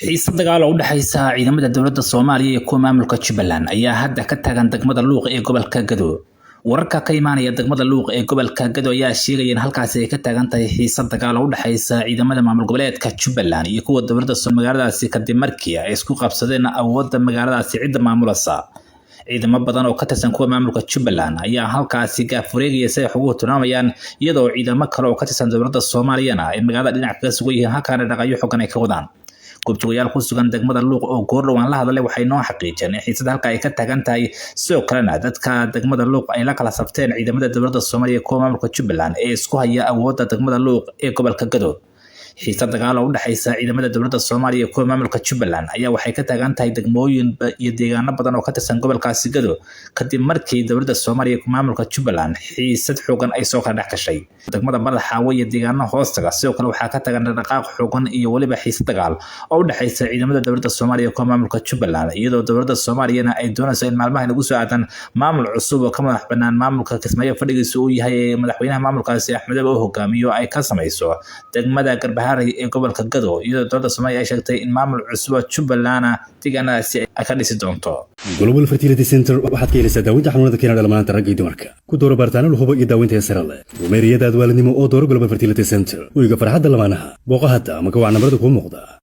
xiisad dagaal oo u dhaxaysa ciidamada dawladda Soomaaliya iyo kuwa maamulka Jubbaland ayaa hadda ka taagan degmada Luuq ee gobolka Gado. Wararka ka imaanaya degmada Luuq ee gobolka Gado ayaa sheegaya in halkaas ay ka taagan tahay xiisad dagaal oo u dhaxaysa ciidamada maamul goboleedka Jubbaland iyo kuwa dawladda Soomaaliya magaaladaasi kadib markii ay isku qabsadeen awoodda magaaladaasi cidda maamulasa. ciidamo badan oo ka tirsan kuwa maamulka Jubbaland ayaa halkaasi gaaf wareegaya si ay ugu tilmaamayaan iyadoo ciidamo kale oo ka tirsan dawladda Soomaaliya ay magaalada dhinac kaga sugan yihiin halkaana dhaqayo xogan ay ka wadaan. Goobjoogayaal ku sugan degmada Luuq oo goordhowan la hadlay waxay noo xaqiijiyeen in xiisad halka ay ka taagan tahay sidoo kalena dadka degmada Luuq ay la kala safteen ciidamada dawladda Soomaaliya kuwa maamulka Jubbaland ee isku haya awoodda degmada Luuq ee gobolka Gado. xiisad dagaal oo u dhaxaysa ciidamada dawladda Soomaaliya kuwa maamulka Jubbaland ayaa waxay ka taagan tahay degmooyin iyo deegaano badan oo ka tirsan gobolkaasi Gado kadib markii dawladda Soomaaliya kuwa maamulka Jubbaland xiisad xogan ay soo kala dhaxashay degmada Madaxaawe iyo deegaano hoostaga sidoo kale waxaa ka taagan dhaqaaq xogan iyo waliba xiisad dagaal oo u dhaxaysa ciidamada dawladda Soomaaliya kuwa maamulka Jubbaland iyadoo dawladda Soomaaliyana ay doonayso in maalmahan ugu soo aadan maamul cusub oo ka madax banaan maamulka Kismaayo fadhigiisu uu yahay madaxweynaha maamulkaasi Axmed oo hogaamiyo ay ka samayso degmada ee gobolka Gado iyadoo dawladda Soomaaliya ay sheegtay in maamul cusub Jubbaland deegaanadaasi ay ka dhisi doonto. Global Fertility Center waxaad ka helaysaa daaweynta xanuunada keena dhalmaanta ragga iyo dumarka. Ku dooro baaritaano la hubo iyo daaweynta sare leh. Rumeeriyada waalidnimo oo dooro Global Fertility Center. Uyga farxadda lamaanaha. Booqo hadda ama ka wac nambarada ku muuqda.